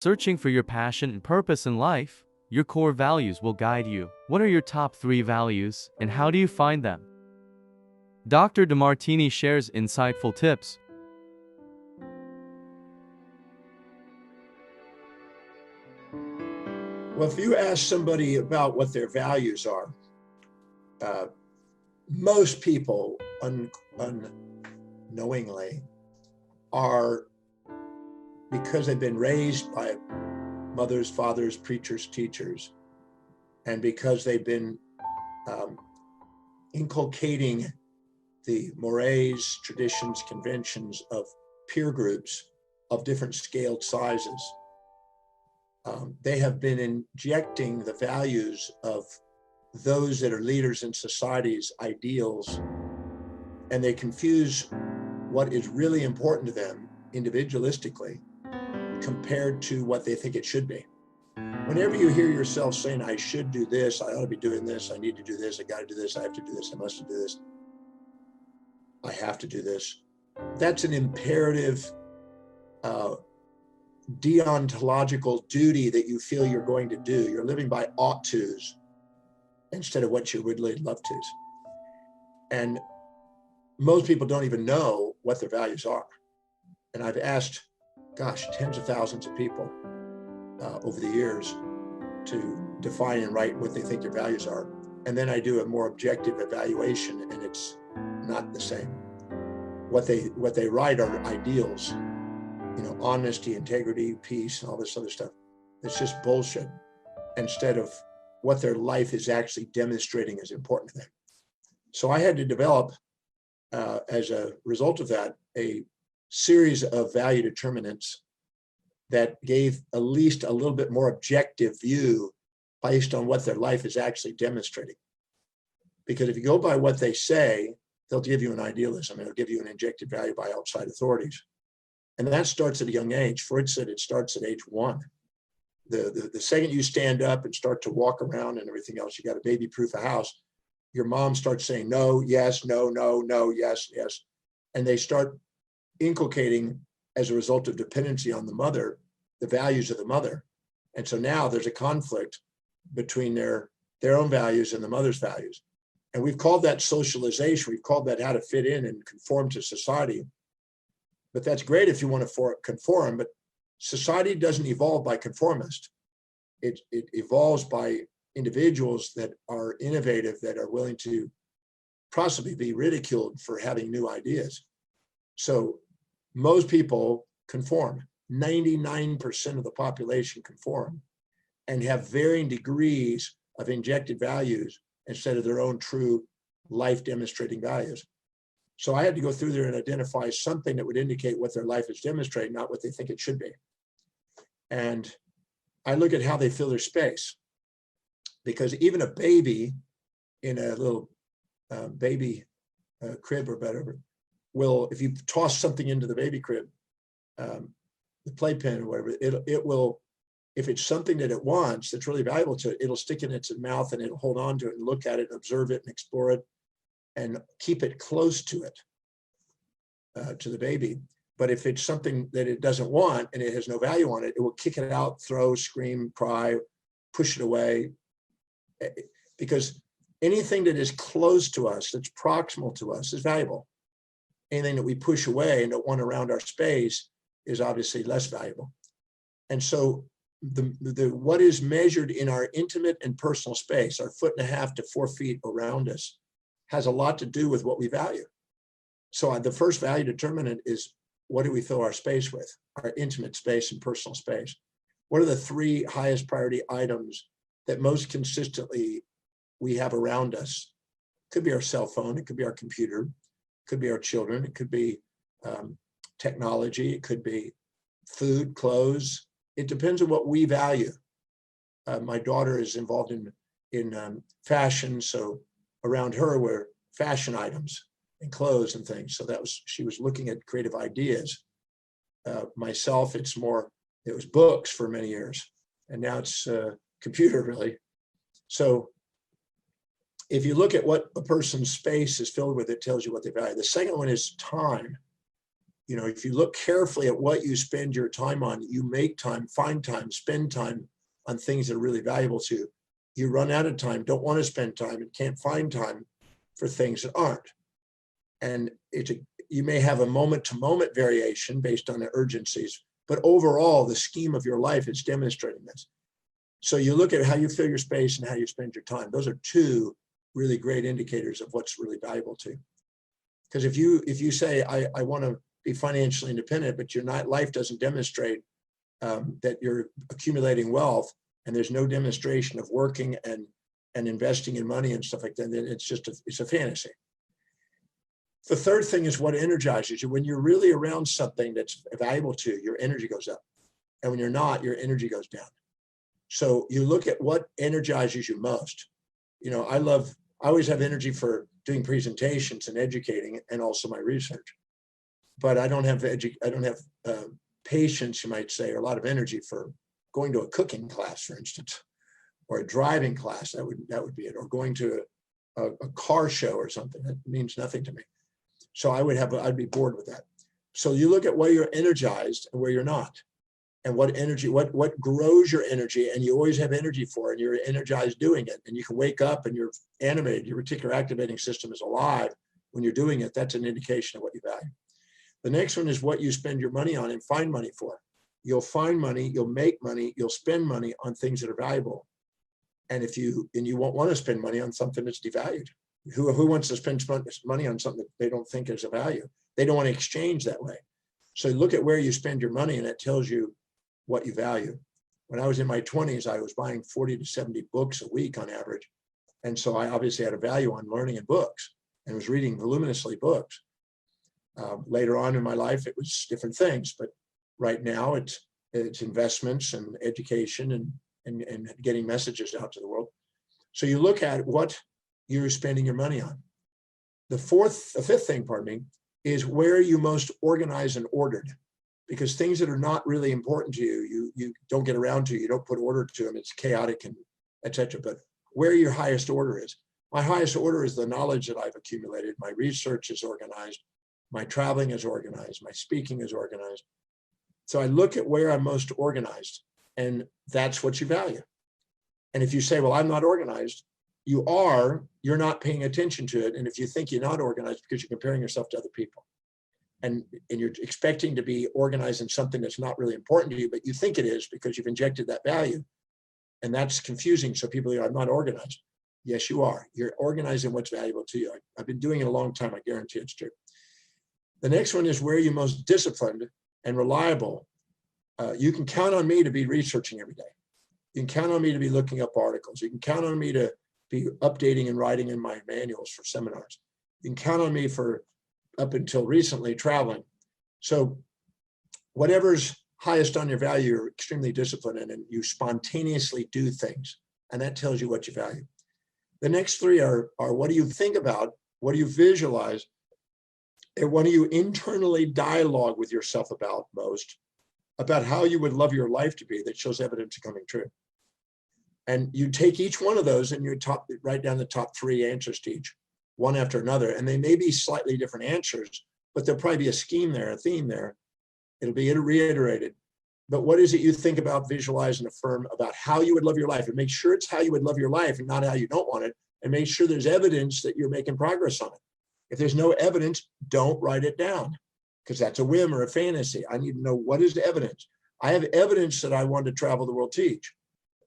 Searching for your passion and purpose in life, your core values will guide you. What are your top 3 values, and how do you find them? Dr. DeMartini shares insightful tips. Well, if you ask somebody about what their values are, most people unknowingly are, because they've been raised by mothers, fathers, preachers, teachers, and because they've been inculcating the mores, traditions, conventions of peer groups of different scaled sizes, they have been injecting the values of those that are leaders in society's ideals, and they confuse what is really important to them individualistically compared to what they think it should be. Whenever you hear yourself saying, I should do this, I ought to be doing this, I need to do this, I got to do this, I have to do this, I must do this, I have to do this, that's an imperative deontological duty that you feel you're going to do. You're living by ought tos instead of what you would really love tos. And most people don't even know what their values are. And I've asked, tens of thousands of people over the years to define and write what they think their values are. And then I do a more objective evaluation, and it's not the same. What they write are ideals, honesty, integrity, peace, and all this other stuff. It's just bullshit, instead of what their life is actually demonstrating is important to them. So I had to develop, as a result of that, a series of value determinants that gave at least a little bit more objective view based on what their life is actually demonstrating. Because if you go by what they say, they'll give you an idealism. It'll give you an injected value by outside authorities. And that starts at a young age. Freud said it starts at age 1. The second you stand up and start to walk around and everything else, you got to baby-proof a house, your mom starts saying no, yes, no, no, no, yes, yes. And they start inculcating, as a result of dependency on the mother, the values of the mother. And so now there's a conflict between their own values and the mother's values. And we've called that socialization. We've called that how to fit in and conform to society. But that's great if you want to conform, but society doesn't evolve by conformists. It evolves by individuals that are innovative, that are willing to possibly be ridiculed for having new ideas. So most people conform. 99% of the population conform and have varying degrees of injected values instead of their own true life demonstrating values. So I had to go through there and identify something that would indicate what their life is demonstrating, not what they think it should be. And I look at how they fill their space, because even a baby in a little baby crib or whatever will, if you toss something into the baby crib, the playpen or whatever, it will, if it's something that it wants that's really valuable to it, it'll stick in its mouth and it'll hold on to it and look at it and observe it and explore it and keep it close to it, to the baby. But if it's something that it doesn't want and it has no value on it, it will kick it out, throw, scream, cry, push it away. Because anything that is close to us, that's proximal to us, is valuable. Anything that we push away and don't want around our space is obviously less valuable. And so what is measured in our intimate and personal space, our 1.5 to 4 feet around us, has a lot to do with what we value. So the first value determinant is, what do we fill our space with? Our intimate space and personal space. What are the 3 highest priority items that most consistently we have around us? It could be our cell phone, it could be our computer, it could be our children, it could be technology, it could be food, clothes. It depends on what we value. My daughter is involved in fashion, so around her were fashion items and clothes and things. So she was looking at creative ideas. Myself, it was books for many years, and now it's computer, really. So if you look at what a person's space is filled with, it tells you what they value. The second one is time. You know, if you look carefully at what you spend your time on, you make time, find time, spend time on things that are really valuable to you. You run out of time, don't want to spend time, and can't find time for things that aren't. And you may have a moment-to-moment variation based on the urgencies, but overall, the scheme of your life is demonstrating this. So you look at how you fill your space and how you spend your time. Those are two really great indicators of what's really valuable to you. Because if you say, I want to be financially independent, but your life doesn't demonstrate that you're accumulating wealth, and there's no demonstration of working and investing in money and stuff like that, then it's a fantasy. The third thing is what energizes you. When you're really around something that's valuable to you, your energy goes up. And when you're not, your energy goes down. So you look at what energizes you most. You know, I always have energy for doing presentations and educating, and also my research. But I don't have patience, you might say, or a lot of energy for going to a cooking class, for instance, or a driving class. That would be it. Or going to a car show or something. That means nothing to me. So I'd be bored with that. So you look at where you're energized and where you're not, and what energy, what grows your energy, and you always have energy for it, and you're energized doing it, and you can wake up and you're animated, your reticular activating system is alive when you're doing it. That's an indication of what you value. The next one is what you spend your money on and find money for. You'll find money, you'll make money, you'll spend money on things that are valuable. And you won't want to spend money on something that's devalued. Who wants to spend money on something that they don't think is a value? They don't want to exchange that way. So look at where you spend your money, and it tells you what you value. When I was in my 20s, I was buying 40 to 70 books a week on average. And so I obviously had a value on learning in books and was reading voluminously books. Later on in my life, it was different things, but right now it's investments and education and getting messages out to the world. So you look at what you're spending your money on. The fifth thing, is where you most organized and ordered, because things that are not really important to you, you don't get around to, you don't put order to them, it's chaotic and etc. But where your highest order is. My highest order is the knowledge that I've accumulated. My research is organized. My traveling is organized. My speaking is organized. So I look at where I'm most organized, and that's what you value. And if you say, well, I'm not organized, you're not paying attention to it. And if you think you're not organized because you're comparing yourself to other people, and you're expecting to be organized in something that's not really important to you, but you think it is because you've injected that value. And that's confusing. So people are, I'm not organized. Yes, you are. You're organizing what's valuable to you. I've been doing it a long time. I guarantee it's true. The next one is where you're most disciplined and reliable. You can count on me to be researching every day. You can count on me to be looking up articles. You can count on me to be updating and writing in my manuals for seminars. You can count on me for, up until recently, traveling. So whatever's highest on your value, you're extremely disciplined in, and you spontaneously do things. And that tells you what you value. The next three are what do you think about, what do you visualize, and what do you internally dialogue with yourself about most, about how you would love your life to be that shows evidence of coming true. And you take each one of those and you write down the top three answers to each, one after another. And they may be slightly different answers, but there'll probably be a scheme there, a theme there. It'll be reiterated. But what is it you think about, visualize, and affirm about how you would love your life? And make sure it's how you would love your life and not how you don't want it. And make sure there's evidence that you're making progress on it. If there's no evidence, don't write it down, because that's a whim or a fantasy. I need to know, what is the evidence? I have evidence that I want to travel the world, teach.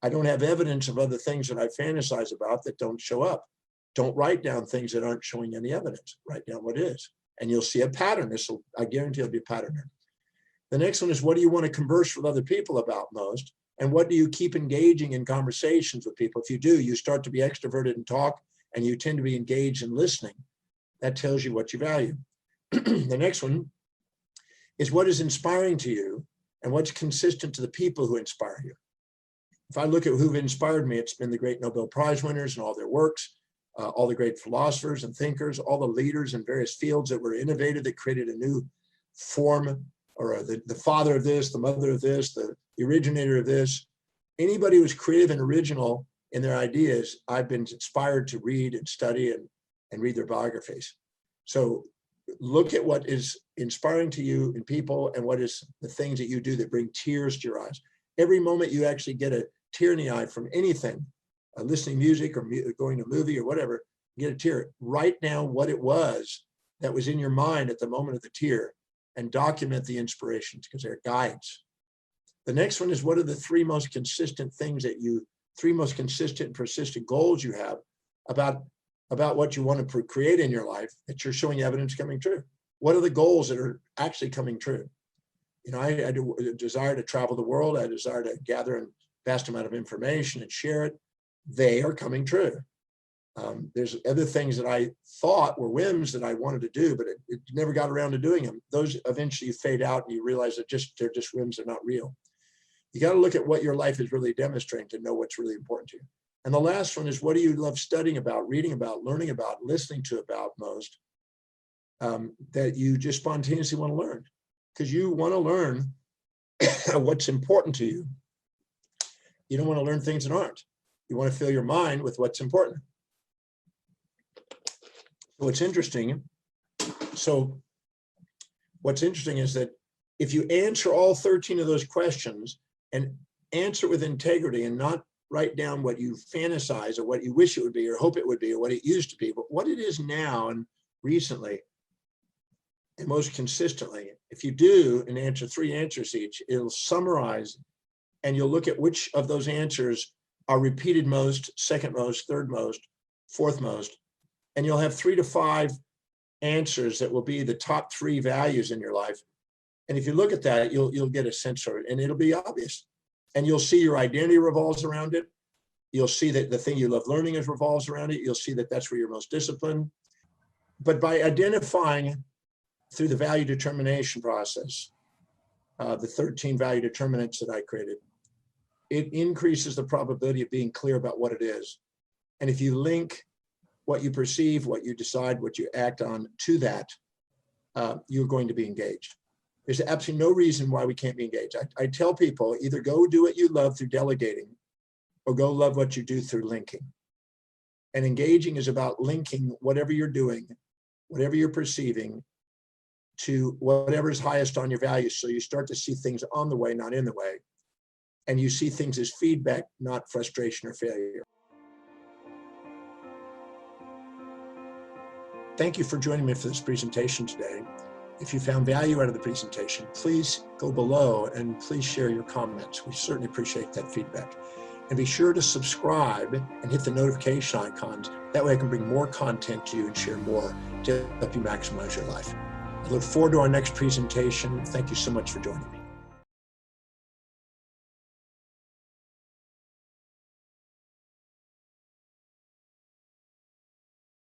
I don't have evidence of other things that I fantasize about that don't show up. Don't write down things that aren't showing any evidence. Write down what is. And you'll see a pattern. I guarantee it'll be a pattern. The next one is, what do you want to converse with other people about most? And what do you keep engaging in conversations with people? If you do, you start to be extroverted and talk, and you tend to be engaged in listening. That tells you what you value. The next one is, what is inspiring to you and what's consistent to the people who inspire you. If I look at who've inspired me, it's been the great Nobel Prize winners and all their works, all the great philosophers and thinkers, all the leaders in various fields that were innovative, that created a new form, or the father of this, the mother of this, the originator of this. Anybody who's creative and original in their ideas, I've been inspired to read and study and read their biographies. So look at what is inspiring to you in people and what is the things that you do that bring tears to your eyes. Every moment you actually get a tear in the eye from anything, listening music or going to a movie or whatever, get a tear. Write down what it was that was in your mind at the moment of the tear and document the inspirations, because they're guides. The next one is, what are the three most consistent things that three most consistent and persistent goals you have about what you want to create in your life that you're showing evidence coming true? What are the goals that are actually coming true? You know, I do a desire to travel the world. I desire to gather a vast amount of information and share it. They are coming true. There's other things that I thought were whims that I wanted to do, but it never got around to doing them. Those eventually fade out and you realize that they're just whims, they're not real. You got to look at what your life is really demonstrating to know what's really important to you. And the last one is, what do you love studying about, reading about, learning about, listening to about most, that you just spontaneously want to learn? Because you want to learn what's important to you. You don't want to learn things that aren't. You want to fill your mind with what's important. What's interesting is that if you answer all 13 of those questions and answer with integrity and not write down what you fantasize or what you wish it would be or hope it would be or what it used to be, but what it is now and recently and most consistently, if you do and answer 3 answers each, it'll summarize and you'll look at which of those answers are repeated most, second most, third most, fourth most, and you'll have 3 to 5 answers that will be the top 3 values in your life. And if you look at that, you'll get a sense of it and it'll be obvious. And you'll see your identity revolves around it. You'll see that the thing you love learning is revolves around it. You'll see that that's where you're most disciplined. But by identifying through the value determination process, the 13 value determinants that I created, it increases the probability of being clear about what it is. And if you link what you perceive, what you decide, what you act on to that, you're going to be engaged. There's absolutely no reason why we can't be engaged. I tell people, either go do what you love through delegating or go love what you do through linking. And engaging is about linking whatever you're doing, whatever you're perceiving, to whatever is highest on your values. So you start to see things on the way, not in the way. And you see things as feedback, not frustration or failure. Thank you for joining me for this presentation today. If you found value out of the presentation, please go below and please share your comments. We certainly appreciate that feedback. And be sure to subscribe and hit the notification icons. That way I can bring more content to you and share more to help you maximize your life. I look forward to our next presentation. Thank you so much for joining me.